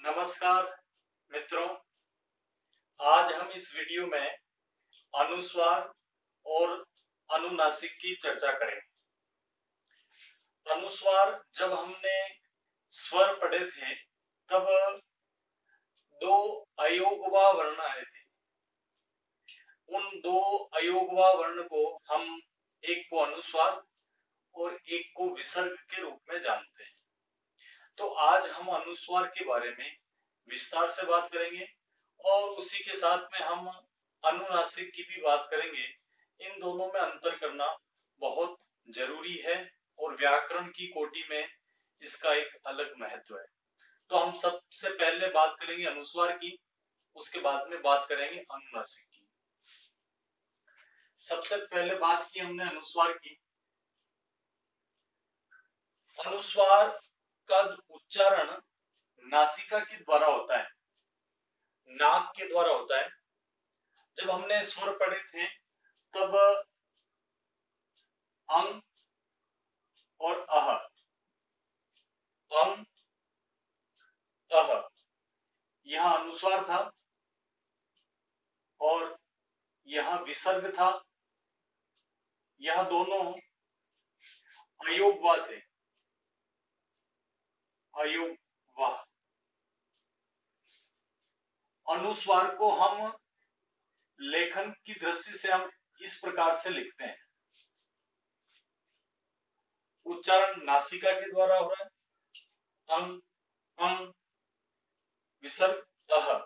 नमस्कार मित्रों, आज हम इस वीडियो में अनुस्वार और अनुनासिक की चर्चा करेंगे। अनुस्वार जब हमने स्वर पढ़े थे तब दो अयोगवा वर्ण आए थे। उन दो अयोगवा वर्ण को हम एक को अनुस्वार और एक को विसर्ग के रूप में जानते हैं। तो आज हम अनुस्वार के बारे में विस्तार से बात करेंगे और उसी के साथ में हम अनुनासिक की भी बात करेंगे। इन दोनों में अंतर करना बहुत जरूरी है और व्याकरण की कोटि में इसका एक अलग महत्व है। तो हम सबसे पहले बात करेंगे अनुस्वार की, उसके बाद में बात करेंगे अनुनासिक की। सबसे पहले बात की हमने अनुस्वार की। अनुस्वार का उच्चारण नासिका के द्वारा होता है, नाक के द्वारा होता है। जब हमने स्वर पढ़े थे तब अंग और अह, अंग अह, यह अनुस्वार था और यह विसर्ग था। यह दोनों अयोगवा थे, अयोगवा। अनुस्वार को हम लेखन की दृष्टि से हम इस प्रकार से लिखते हैं। उच्चारण नासिका के द्वारा हो रहा है, अंग अंग, विसर्ग अह।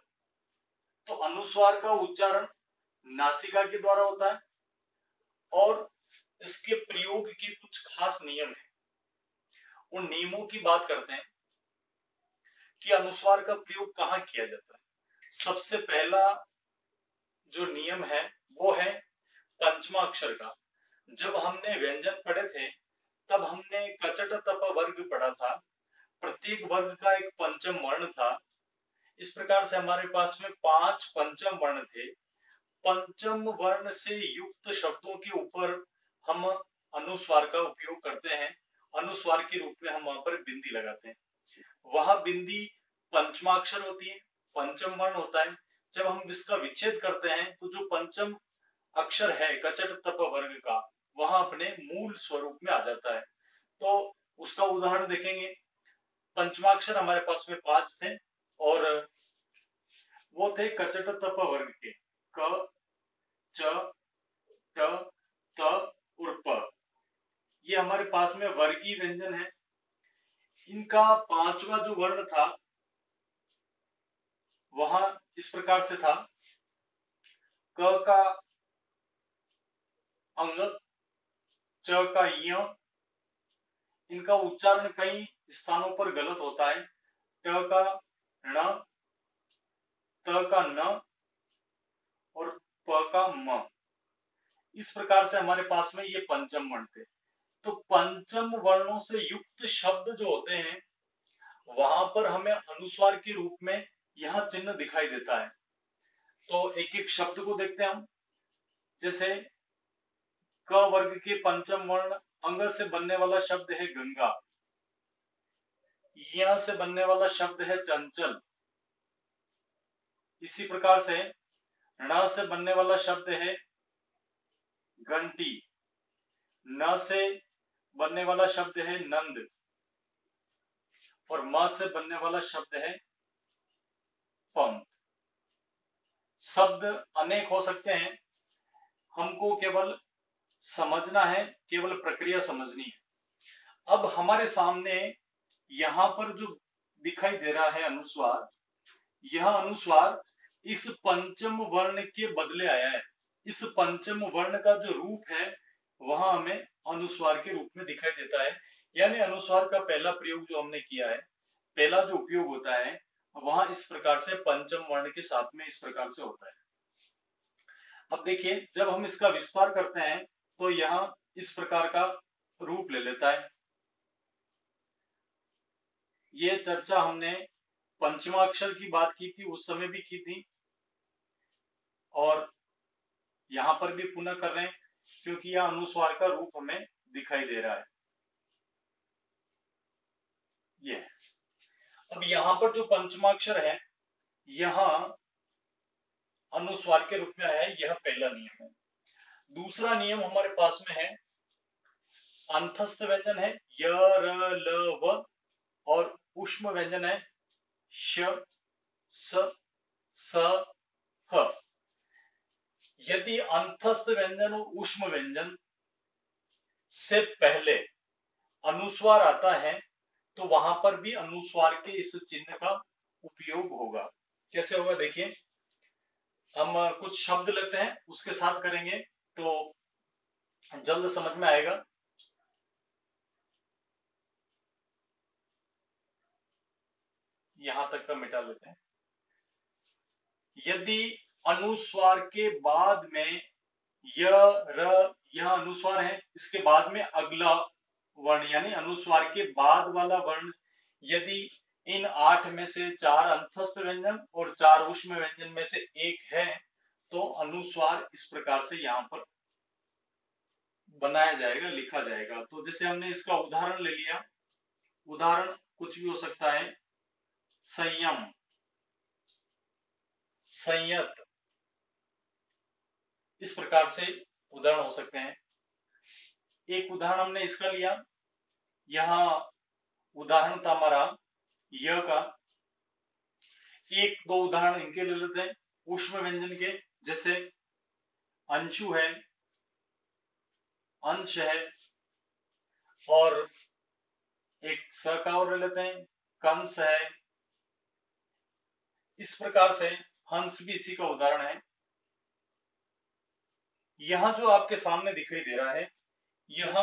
तो अनुस्वार का उच्चारण नासिका के द्वारा होता है और इसके प्रयोग के कुछ खास नियम हैं। उन नियमों की बात करते हैं कि अनुस्वार का प्रयोग कहाँ किया जाता है। सबसे पहला जो नियम है वो है पंचमा अक्षर का। जब हमने व्यंजन पढ़े थे तब हमने कचट तप वर्ग पढ़ा था। प्रत्येक वर्ग का एक पंचम वर्ण था। इस प्रकार से हमारे पास में 5 पंचम वर्ण थे। पंचम वर्ण से युक्त शब्दों के ऊपर हम अनुस्वार का उपयोग करते हैं। अनुस्वार के रूप में हम वहां पर बिंदी लगाते हैं। वहां बिंदी पंचमाक्षर होती है, पंचम वर्ण होता है। जब हम इसका विच्छेद करते हैं तो जो पंचम अक्षर है कचट तप वर्ग का, वहां अपने मूल स्वरूप में आ जाता है। तो उसका उदाहरण देखेंगे। पंचमाक्षर हमारे पास में 5 थे और वो थे कचट तप वर्ग के, क च ट त और प। ये हमारे पास में वर्गीय व्यंजन है। इनका पांचवा जो वर्ण था वहां इस प्रकार से था, क का अंग, च का य। इनका उच्चारण कई स्थानों पर गलत होता है। ट का ण, त का न और प का म। इस प्रकार से हमारे पास में ये पंचम वर्ण थे। तो पंचम वर्णों से युक्त शब्द जो होते हैं वहां पर हमें अनुस्वार के रूप में यह चिन्ह दिखाई देता है। तो एक एक शब्द को देखते हैं हम। जैसे क वर्ग के पंचम वर्ण अंग से बनने वाला शब्द है गंगा। य से बनने वाला शब्द है चंचल। इसी प्रकार से ण से बनने वाला शब्द है घंटी। न से बनने वाला शब्द है नंद और म से बनने वाला शब्द है पंत। शब्द अनेक हो सकते हैं, हमको केवल समझना है, केवल प्रक्रिया समझनी है। अब हमारे सामने यहां पर जो दिखाई दे रहा है अनुस्वार, यह अनुस्वार इस पंचम वर्ण के बदले आया है। इस पंचम वर्ण का जो रूप है वह हमें अनुस्वार के रूप में दिखाई देता है। यानी अनुस्वार का पहला प्रयोग जो हमने किया है, पहला जो उपयोग होता है वहां इस प्रकार से पंचम वर्ण के साथ में इस प्रकार से होता है। अब देखिए, जब हम इसका विस्तार करते हैं तो यहां इस प्रकार का रूप ले लेता है। ये चर्चा हमने पंचमाक्षर की बात की थी, उस समय भी की थी और यहां पर भी पुनः कर रहे हैं क्योंकि यह अनुस्वार का रूप हमें दिखाई दे रहा है। ये अब यहाँ पर जो पंचमाक्षर है यहाँ अनुस्वार के रूप में आया है, यह पहला नियम है। दूसरा नियम हमारे पास में है अंतस्थ व्यंजन है य, र, ल, व और ऊष्म व्यंजन है श, स, स, ह। यदि अंतस्थ व्यंजन और ऊष्म व्यंजन से पहले अनुस्वार आता है तो वहां पर भी अनुस्वार के इस चिन्ह का उपयोग होगा। कैसे होगा देखिए, हम कुछ शब्द लेते हैं उसके साथ करेंगे तो जल्द समझ में आएगा। यहां तक का मिटा लेते हैं। यदि अनुस्वार के बाद में य, र, यह अनुस्वार है, इसके बाद में अगला वर्ण यानी अनुस्वार के बाद वाला वर्ण यदि इन 8 में से 4 अंतस्थ व्यंजन और 4 ऊष्म व्यंजन में से एक है तो अनुस्वार इस प्रकार से यहाँ पर बनाया जाएगा, लिखा जाएगा। तो जैसे हमने इसका उदाहरण ले लिया, उदाहरण कुछ भी हो सकता है, संयम, संयत, इस प्रकार से उदाहरण हो सकते हैं। एक उदाहरण हमने इसका लिया, यहाँ उदाहरण था हमारा य का। एक दो उदाहरण इनके ले लेते हैं ऊष्म व्यंजन के, जैसे अंशु है, अंश है और एक स का और ले लेते हैं कंस है। इस प्रकार से हंस भी इसी का उदाहरण है। यहां जो आपके सामने दिखाई दे रहा है यह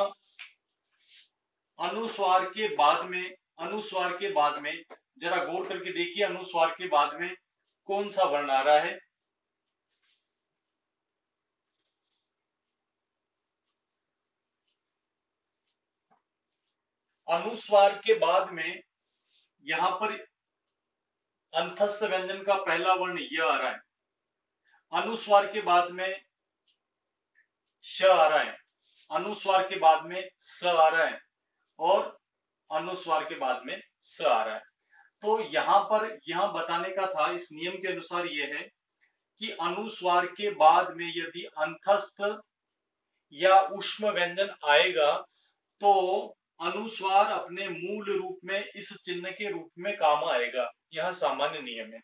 अनुस्वार के बाद में, अनुस्वार के बाद में जरा गौर करके देखिए, अनुस्वार के बाद में कौन सा वर्ण आ रहा है। अनुस्वार के बाद में यहां पर अंतस्थ व्यंजन का पहला वर्ण य आ रहा है। अनुस्वार के बाद में श आ रहा है, अनुस्वार के बाद में स आ रहा है और अनुस्वार के बाद में स आ रहा है। तो यहाँ पर यह बताने का था, इस नियम के अनुसार यह है कि अनुस्वार के बाद में यदि अंतस्थ या ऊष्म व्यंजन आएगा तो अनुस्वार अपने मूल रूप में इस चिन्ह के रूप में काम आएगा। यह सामान्य नियम है।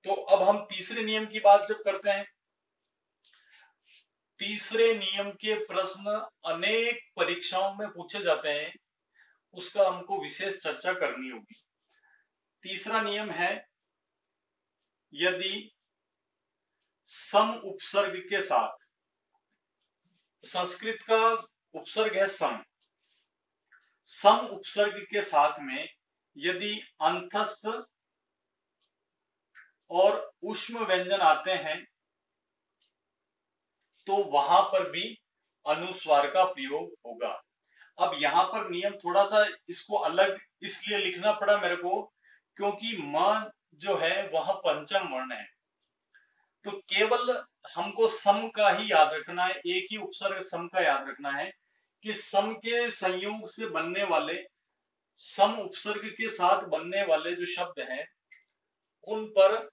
तो अब हम तीसरे नियम की बात जब करते हैं, तीसरे नियम के प्रश्न अनेक परीक्षाओं में पूछे जाते हैं, उसका हमको विशेष चर्चा करनी होगी। तीसरा नियम है यदि सम उपसर्ग के साथ, संस्कृत का उपसर्ग है सम, सम उपसर्ग के साथ में यदि अंतस्थ और ऊष्म व्यंजन आते हैं तो वहां पर भी अनुस्वार का प्रयोग होगा। अब यहां पर नियम थोड़ा सा इसको अलग इसलिए लिखना पड़ा मेरे को क्योंकि म जो है वह पंचम वर्ण है। तो केवल हमको सम का ही याद रखना है, एक ही उपसर्ग सम का याद रखना है कि सम के संयोग से बनने वाले, सम उपसर्ग के साथ बनने वाले जो शब्द हैं उन पर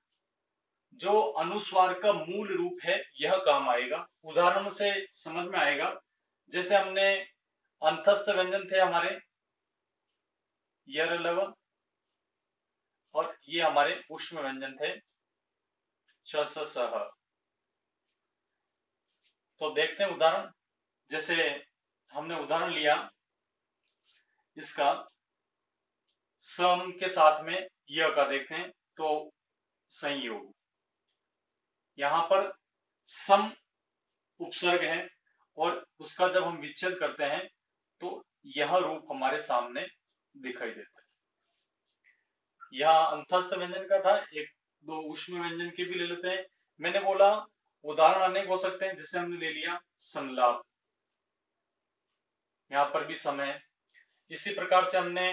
जो अनुस्वार का मूल रूप है यह काम आएगा। उदाहरण से समझ में आएगा, जैसे हमने अंतस्थ व्यंजन थे हमारे यर, लव और ये हमारे ऊष्म व्यंजन थे श, स, स, ह। तो देखते हैं उदाहरण, जैसे हमने उदाहरण लिया इसका सम के साथ में य का, देखते हैं तो संयोग, यहां पर सम उपसर्ग है और उसका जब हम विच्छेद करते हैं तो यह रूप हमारे सामने दिखाई देता है। यह अंतस्थ व्यंजन का था, एक दो ऊष्म व्यंजन के भी ले लेते हैं। मैंने बोला उदाहरण अनेक हो सकते हैं, जैसे हमने ले लिया संलाप, यहां पर भी सम है। इसी प्रकार से हमने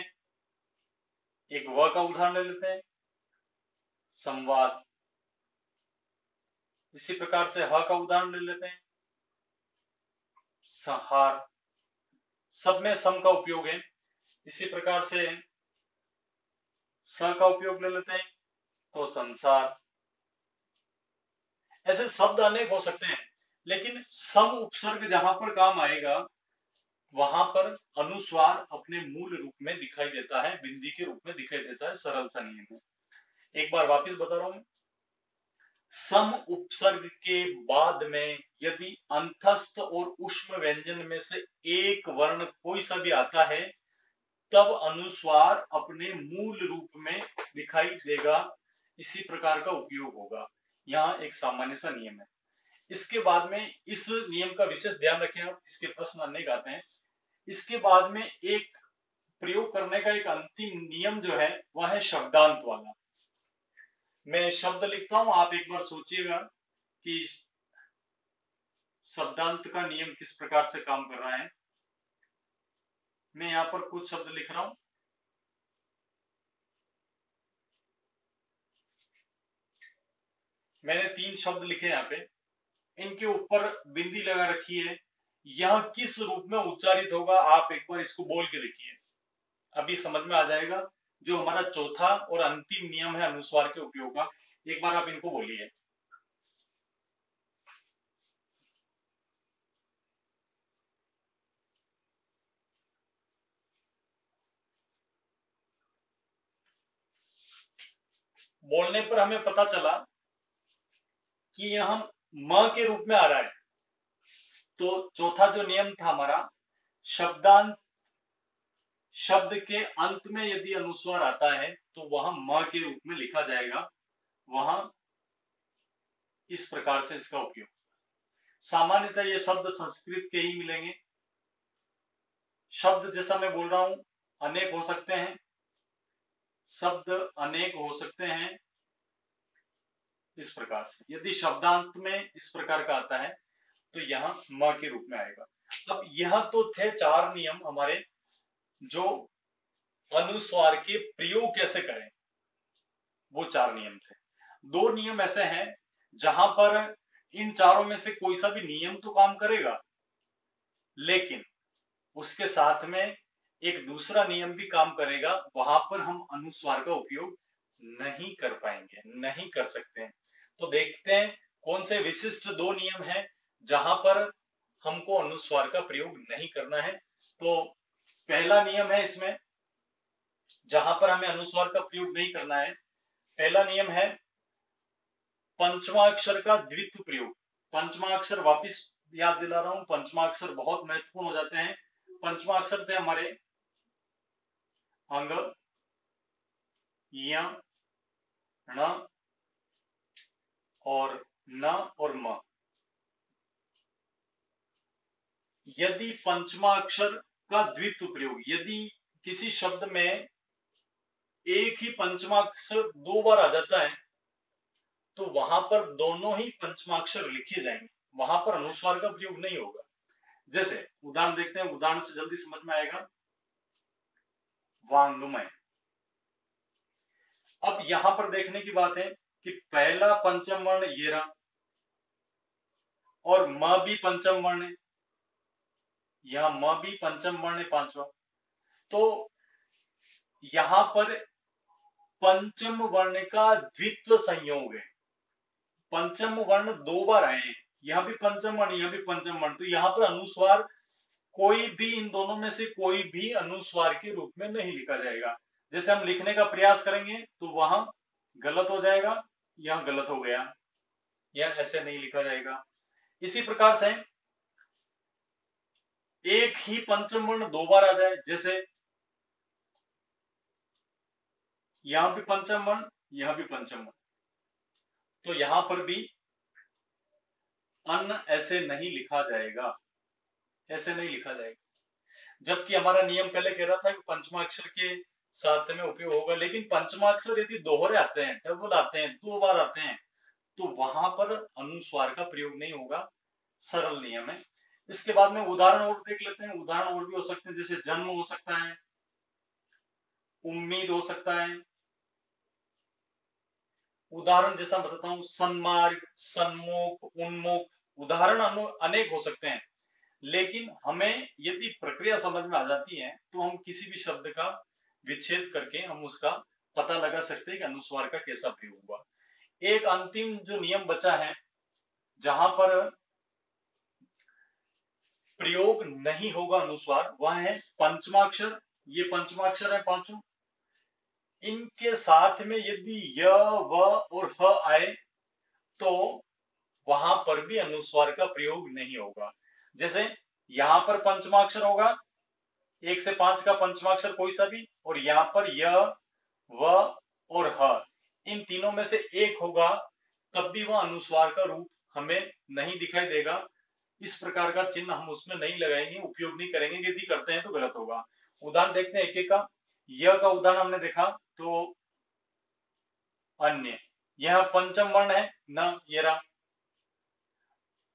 एक व का उदाहरण ले लेते हैं संवाद। इसी प्रकार से ह का उदाहरण ले लेते हैं संहार, सब में सम का उपयोग है। इसी प्रकार से स का उपयोग ले लेते हैं तो संसार। ऐसे शब्द अनेक हो सकते हैं, लेकिन सम उपसर्ग जहां पर काम आएगा वहां पर अनुस्वार अपने मूल रूप में दिखाई देता है, बिंदी के रूप में दिखाई देता है। सरल सा नियम है। एक बार वापिस बता रहा हूं। सम उपसर्ग के बाद में यदि अंतस्थ और ऊष्म व्यंजन में से एक वर्ण कोई सा भी आता है, तब अनुस्वार अपने मूल रूप में दिखाई देगा। इसी प्रकार का उपयोग होगा। यहाँ एक सामान्य सा नियम है। इसके बाद में इस नियम का विशेष ध्यान रखें आप, इसके प्रश्न अनेक आते हैं। इसके बाद में एक प्रयोग करने का एक अंतिम नियम जो है वह है शब्दांत वाला। मैं शब्द लिखता हूं, आप एक बार सोचिएगा कि शब्दांत का नियम किस प्रकार से काम कर रहा है। मैं यहां पर कुछ शब्द लिख रहा हूं। मैंने 3 शब्द लिखे यहाँ पे, इनके ऊपर बिंदी लगा रखी है। यह किस रूप में उच्चारित होगा आप एक बार इसको बोल के देखिए, अभी समझ में आ जाएगा। जो हमारा चौथा और अंतिम नियम है अनुस्वार के उपयोग का, एक बार आप इनको बोलिए। बोलने पर हमें पता चला कि यह म के रूप में आ रहा है। तो चौथा जो नियम था हमारा, शब्दांत शब्द के अंत में यदि अनुस्वार आता है तो वह म के रूप में लिखा जाएगा। वहां इस प्रकार से इसका उपयोग। सामान्यतः ये शब्द संस्कृत के ही मिलेंगे। शब्द जैसा मैं बोल रहा हूं अनेक हो सकते हैं, शब्द अनेक हो सकते हैं। इस प्रकार से यदि शब्दांत में इस प्रकार का आता है तो यहां म के रूप में आएगा। अब यह तो थे 4 नियम हमारे, जो अनुस्वार के प्रयोग कैसे करें, वो 4 नियम थे। 2 नियम ऐसे हैं जहां पर इन चारों में से कोई सा भी नियम तो काम करेगा, लेकिन उसके साथ में एक दूसरा नियम भी काम करेगा। वहां पर हम अनुस्वार का उपयोग नहीं कर पाएंगे, नहीं कर सकते हैं। तो देखते हैं कौन से विशिष्ट 2 नियम हैं जहां पर हमको अनुस्वार का प्रयोग नहीं करना है। तो पहला नियम है इसमें जहां पर हमें अनुस्वार का प्रयोग नहीं करना है। पहला नियम है पंचमाक्षर का द्वित्व प्रयोग। पंचमाक्षर वापिस याद दिला रहा हूं, पंचमाक्षर बहुत महत्वपूर्ण हो जाते हैं। पंचमाक्षर थे हमारे अंग, य, ण और न और म। यदि पंचमाक्षर का द्वित्व प्रयोग, यदि किसी शब्द में एक ही पंचमाक्षर 2 बार आ जाता है तो वहां पर दोनों ही पंचमाक्षर लिखे जाएंगे, वहां पर अनुस्वार का प्रयोग नहीं होगा। जैसे उदाहरण देखते हैं, उदाहरण से जल्दी समझ में आएगा। वांग्मय। अब यहां पर देखने की बात है कि पहला पंचम वर्ण ये रहा और म भी पंचम वर्ण है, यहां म भी पंचम वर्ण है 5वां। तो यहां पर पंचम वर्ण का द्वित्व संयोग है। पंचम वर्ण 2 बार आए हैं, यहां भी पंचम वर्ण, यहां भी पंचम वर्ण। तो यहां पर अनुस्वार कोई भी, इन दोनों में से कोई भी अनुस्वार के रूप में नहीं लिखा जाएगा। जैसे हम लिखने का प्रयास करेंगे तो वहां गलत हो जाएगा, यहां गलत हो गया, यह ऐसे नहीं लिखा जाएगा। इसी प्रकार से एक ही पंचम वर्ण 2 बार आ जाए, जैसे यहां भी पंचम वर्ण, यहां भी पंचम वर्ण, तो यहां पर भी अन्न ऐसे नहीं लिखा जाएगा, ऐसे नहीं लिखा जाएगा। जबकि हमारा नियम पहले कह रहा था कि पंचमाक्षर के साथ में उपयोग होगा, लेकिन पंचमाक्षर यदि दोहरे आते हैं, डबल आते हैं, 2 बार आते हैं, तो वहां पर अनुस्वार का प्रयोग नहीं होगा। सरल नियम है। इसके बाद में उदाहरण और देख लेते हैं। उदाहरण और भी हो सकते हैं, जैसे जन्म हो सकता है, उम्मीद हो सकता है। उदाहरण जैसा बताता हूं, सन्मार्ग, सन्मुख, उन्मुख। उदाहरण अनेक हो सकते हैं, लेकिन हमें यदि प्रक्रिया समझ में आ जाती है तो हम किसी भी शब्द का विच्छेद करके हम उसका पता लगा सकते हैं कि अनुस्वार का कैसा प्रयोग हुआ। एक अंतिम जो नियम बचा है जहां पर प्रयोग नहीं होगा अनुस्वार, वह है पंचमाक्षर। ये पंचमाक्षर है पांचों, इनके साथ में यदि य, व और ह आए तो वहां पर भी अनुस्वार का प्रयोग नहीं होगा। जैसे यहां पर पंचमाक्षर होगा, 1 से 5 का पंचमाक्षर कोई सा भी, और यहाँ पर य, व और ह, इन तीनों में से एक होगा, तब भी वह अनुस्वार का रूप हमें नहीं दिखाई देगा। इस प्रकार का चिन्ह हम उसमें नहीं लगाएंगे, उपयोग नहीं करेंगे, यदि करते हैं तो गलत होगा। उदाहरण देखते हैं एक एक का। य का उदाहरण हमने देखा तो अन्य, यह पंचम वर्ण है न, ये रहा,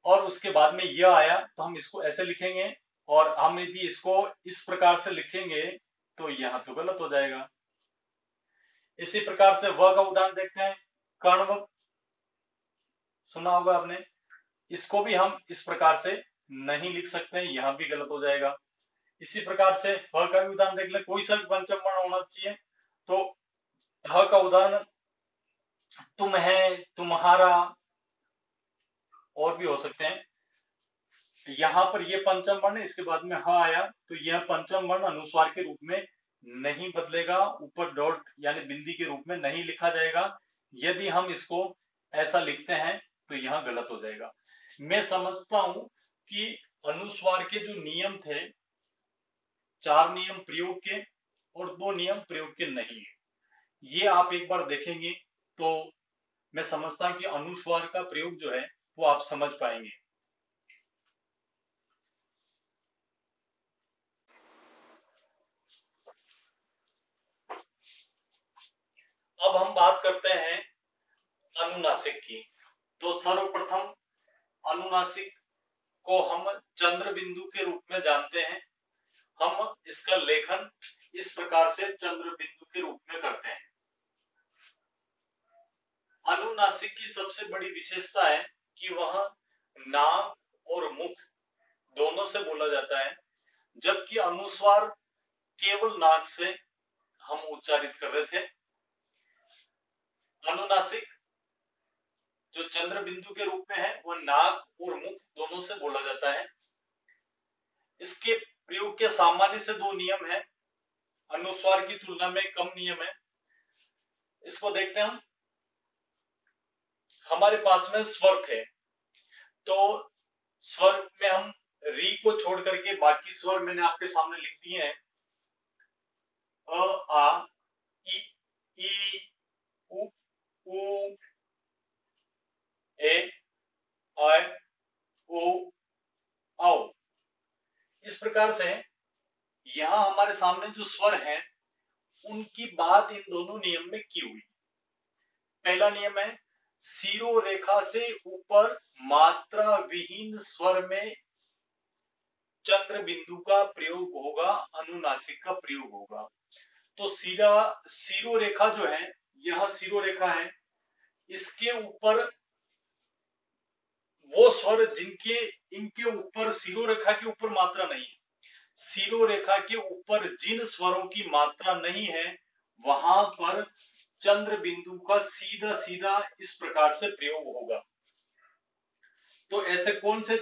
और उसके बाद में यह आया तो हम इसको ऐसे लिखेंगे, और हम यदि इसको इस प्रकार से लिखेंगे तो यहां तो गलत हो जाएगा। इसी प्रकार से व का उदाहरण देखते हैं, कण्व, सुना होगा आपने, इसको भी हम इस प्रकार से नहीं लिख सकते हैं, यहां भी गलत हो जाएगा। इसी प्रकार से ह का भी उदाहरण देख ले, कोई सा भी पंचम वर्ण होना चाहिए, तो ह का उदाहरण तुम है, तुम्हारा, और भी हो सकते हैं। यहां पर ये पंचम वर्ण है, इसके बाद में ह आया तो यह पंचम वर्ण अनुस्वार के रूप में नहीं बदलेगा, ऊपर डॉट यानी बिंदी के रूप में नहीं लिखा जाएगा। यदि हम इसको ऐसा लिखते हैं तो यहां गलत हो जाएगा। मैं समझता हूं कि अनुस्वार के जो नियम थे, 4 नियम प्रयोग के और 2 नियम प्रयोग के नहीं है, ये आप एक बार देखेंगे तो मैं समझता हूं कि अनुस्वार का प्रयोग जो है वो आप समझ पाएंगे। अब हम बात करते हैं अनुनासिक की। तो सर्वप्रथम अनुनासिक को हम चंद्र बिंदु के रूप में जानते हैं। हम इसका लेखन इस प्रकार से चंद्र बिंदु के रूप में करते हैं। अनुनासिक की सबसे बड़ी विशेषता है कि वह नाक और मुख दोनों से बोला जाता है, जबकि अनुस्वार केवल नाक से हम उच्चारित कर रहे थे। अनुनासिक जो चंद्र बिंदु के रूप में है वह नाक और मुख दोनों से बोला जाता है। इसके प्रयोग के सामान्य से 2 नियम है, अनुस्वार की तुलना में कम नियम है। इसको देखते हैं हम। हमारे पास में स्वर थे, तो स्वर में हम री को छोड़ करके बाकी स्वर मैंने आपके सामने लिख दिए हैं। अ, आ, ई, उ, ऊ, ए, ऐ, ओ, औ। इस प्रकार से यहां हमारे सामने जो स्वर हैं उनकी बात इन दोनों नियम में की हुई। पहला नियम है, सिरो रेखा से ऊपर मात्रा विहीन स्वर में चंद्र बिंदु का प्रयोग होगा, अनुनासिक का प्रयोग होगा। तो सिरो रेखा जो है, यह सिरो रेखा है, इसके ऊपर वो स्वर जिनके इनके ऊपर सिरो रेखा के ऊपर मात्रा नहीं है, सिरो रेखा के ऊपर जिन स्वरों की मात्रा नहीं है वहां पर चंद्र बिंदु का सीधा सीधा इस प्रकार से प्रयोग होगा। तो ऐसे कौन से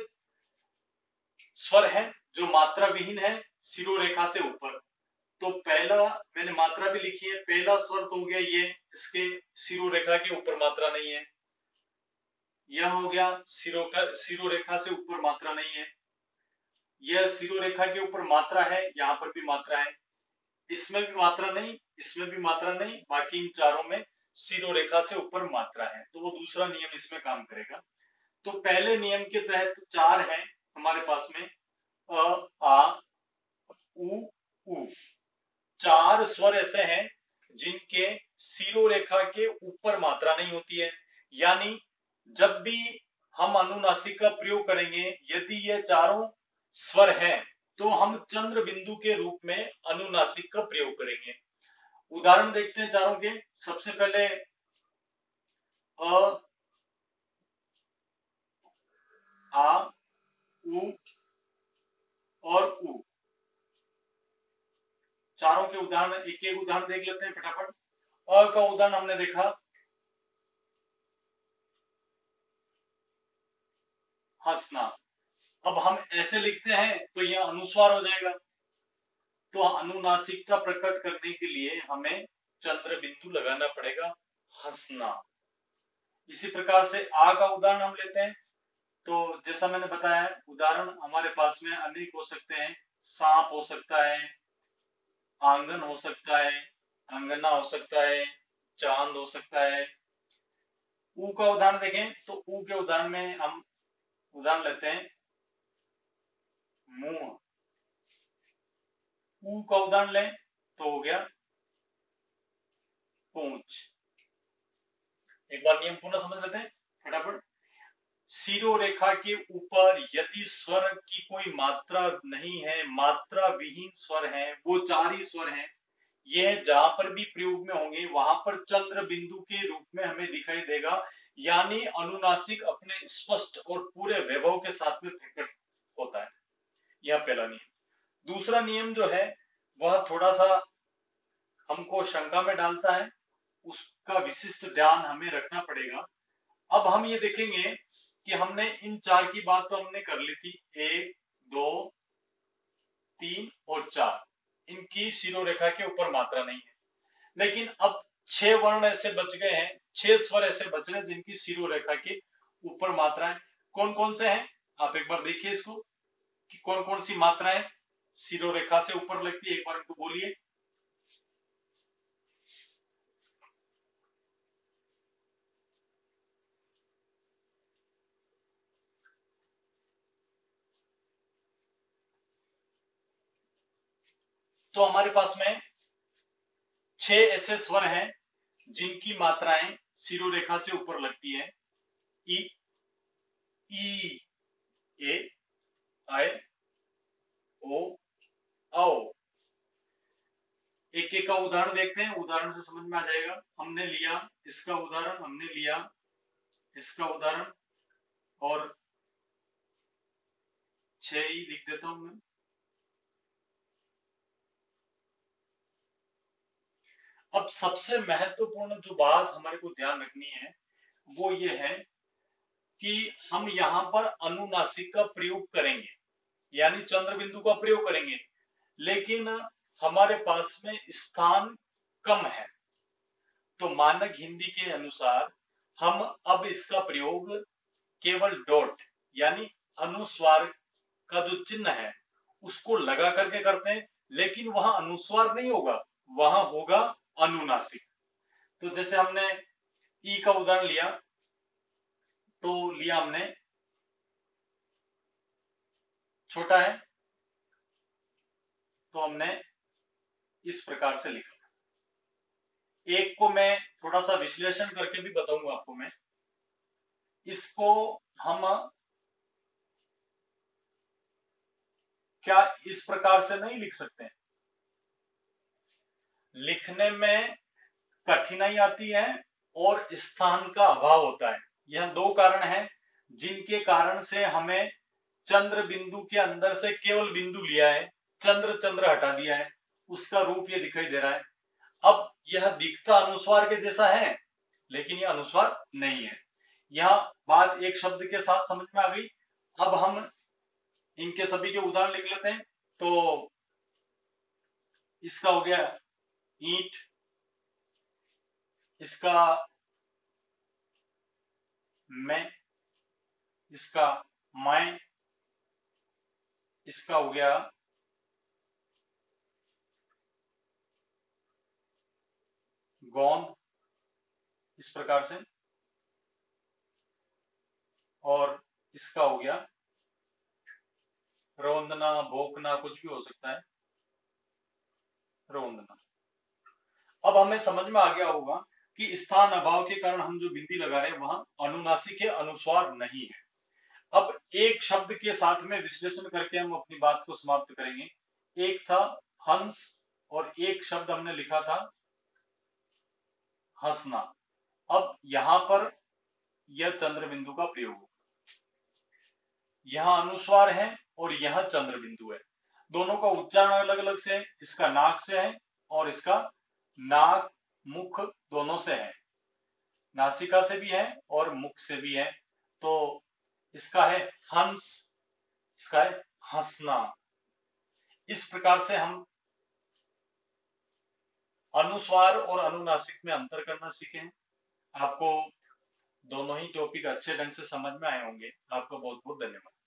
स्वर हैं जो मात्रा विहीन है सिरो रेखा से ऊपर? तो पहला मैंने मात्रा भी लिखी है, पहला स्वर तो हो गया ये, इसके सिरो रेखा के ऊपर मात्रा नहीं है। यह हो गया सिरो रेखा से ऊपर मात्रा नहीं है। यह सिरो रेखा के ऊपर मात्रा है, यहाँ पर भी मात्रा है, इसमें भी मात्रा नहीं, इसमें भी मात्रा नहीं, बाकी इन चारों में सिरो रेखा से ऊपर मात्रा है, तो वो दूसरा नियम इसमें काम करेगा। तो पहले नियम के तहत 4 है हमारे पास में, अ, आ, उ, ऊ। 4 स्वर ऐसे हैं जिनके सिरो रेखा के ऊपर मात्रा नहीं होती है, यानी जब भी हम अनुनासिक का प्रयोग करेंगे, यदि ये चारों स्वर हैं तो हम चंद्र बिंदु के रूप में अनुनासिक का प्रयोग करेंगे। उदाहरण देखते हैं चारों के। सबसे पहले अ, आ, उ और उ। चारों के उदाहरण एक एक उदाहरण देख लेते हैं फटाफट। अ का उदाहरण हमने देखा हंसना। अब हम ऐसे लिखते हैं तो यह अनुस्वार हो जाएगा। तो अनुनासिकता प्रकट करने के लिए हमें चंद्र बिंदु लगाना पड़ेगा हंसना। इसी प्रकार से आ का उदाहरण हम लेते हैं। तो जैसा मैंने बताया उदाहरण हमारे पास में अनेक हो सकते हैं। सांप हो सकता है, आंगन हो सकता है, अंगना हो सकता है, चांद हो सकता है। ऊ का उदाहरण देखें तो ऊ के उदाहरण में हम उदाहरण लेते हैं मुंह। ऊ का उदाहरण लें तो हो गया पूंछ। एक बार नियम पुनः समझ लेते हैं फटाफट। शिरोरेखा के ऊपर यदि स्वर की कोई मात्रा नहीं है, मात्रा विहीन स्वर है, वो चार ही स्वर हैं, यह जहां पर भी प्रयोग में होंगे वहां पर चंद्र बिंदु के रूप में हमें दिखाई देगा। यानी अनुनासिक अपने स्पष्ट और पूरे वैभव के साथ में प्रकट होता है। यह पहला नियम। दूसरा नियम जो है वह थोड़ा सा हमको शंका में डालता है, उसका विशिष्ट ध्यान हमें रखना पड़ेगा। अब हम ये देखेंगे कि हमने इन चार की बात तो हमने कर ली थी, 1 2 3 और 4। इनकी शिरोरेखा के ऊपर मात्रा नहीं है। लेकिन अब 6 वर्ण ऐसे बच गए हैं, 6 स्वर ऐसे बच रहे हैं जिनकी शिरोरेखा के ऊपर मात्राएं कौन कौन से हैं। आप एक बार देखिए इसको कि कौन कौन सी मात्राएं शिरोरेखा से ऊपर लगती है, एक बार इनको बोलिए। तो हमारे पास में 6 ऐसे स्वर हैं जिनकी मात्राएं शिरोरेखा से ऊपर लगती है। ई, ई, ए, आय, ओ, औ। एक एक का उदाहरण देखते हैं, उदाहरण से समझ में आ जाएगा। हमने लिया इसका उदाहरण, हमने लिया इसका उदाहरण, और 6 ही लिख देता हूं मैं। अब सबसे महत्वपूर्ण जो बात हमारे को ध्यान रखनी है वो ये है कि हम यहाँ पर अनुनासिक का प्रयोग करेंगे, यानी चंद्र बिंदु का प्रयोग करेंगे, लेकिन हमारे पास में स्थान कम है। तो मानक हिंदी के अनुसार हम अब इसका प्रयोग केवल डॉट यानी अनुस्वार का जो चिन्ह है उसको लगा करके करते हैं, लेकिन वहां अनुस्वार नहीं होगा, वहां होगा अनुनासिक। तो जैसे हमने ई का उदाहरण लिया, तो लिया हमने छोटा है तो हमने इस प्रकार से लिखा। एक को मैं थोड़ा सा विश्लेषण करके भी बताऊंगा आपको मैं। इसको हम क्या इस प्रकार से नहीं लिख सकते हैं? लिखने में कठिनाई आती है और स्थान का अभाव होता है। यह दो कारण हैं जिनके कारण से हमें चंद्र बिंदु के अंदर से केवल बिंदु लिया है, चंद्र चंद्र हटा दिया है, उसका रूप ये दिखाई दे रहा है। अब यह दिखता अनुस्वार के जैसा है लेकिन यह अनुस्वार नहीं है। यह बात एक शब्द के साथ समझ में आ गई। अब हम इनके सभी के उदाहरण लिख लेते हैं। तो इसका हो गया ईंट, इसका मैं, इसका मैं, इसका हो गया गोंद, इस प्रकार से, और इसका हो गया रोंदना, भोंकना, कुछ भी हो सकता है, रोंदना। अब हमें समझ में आ गया होगा कि स्थान अभाव के कारण हम जो बिंदी लगा रहे हैं वहां अनुनासिक है, अनुस्वार नहीं है। अब एक शब्द के साथ में विश्लेषण करके हम अपनी बात को समाप्त करेंगे। एक था हंस और एक शब्द हमने लिखा था हंसना। अब यहां पर यह चंद्र बिंदु का प्रयोग, यहां अनुस्वार है और यह चंद्र बिंदु है। दोनों का उच्चारण अलग अलग से है, इसका नाक से है और इसका नाक मुख दोनों से है, नासिका से भी है और मुख से भी है। तो इसका है हंस, इसका है हंसना। इस प्रकार से हम अनुस्वार और अनुनासिक में अंतर करना सीखे हैं। आपको दोनों ही टॉपिक अच्छे ढंग से समझ में आए होंगे। आपका बहुत बहुत धन्यवाद।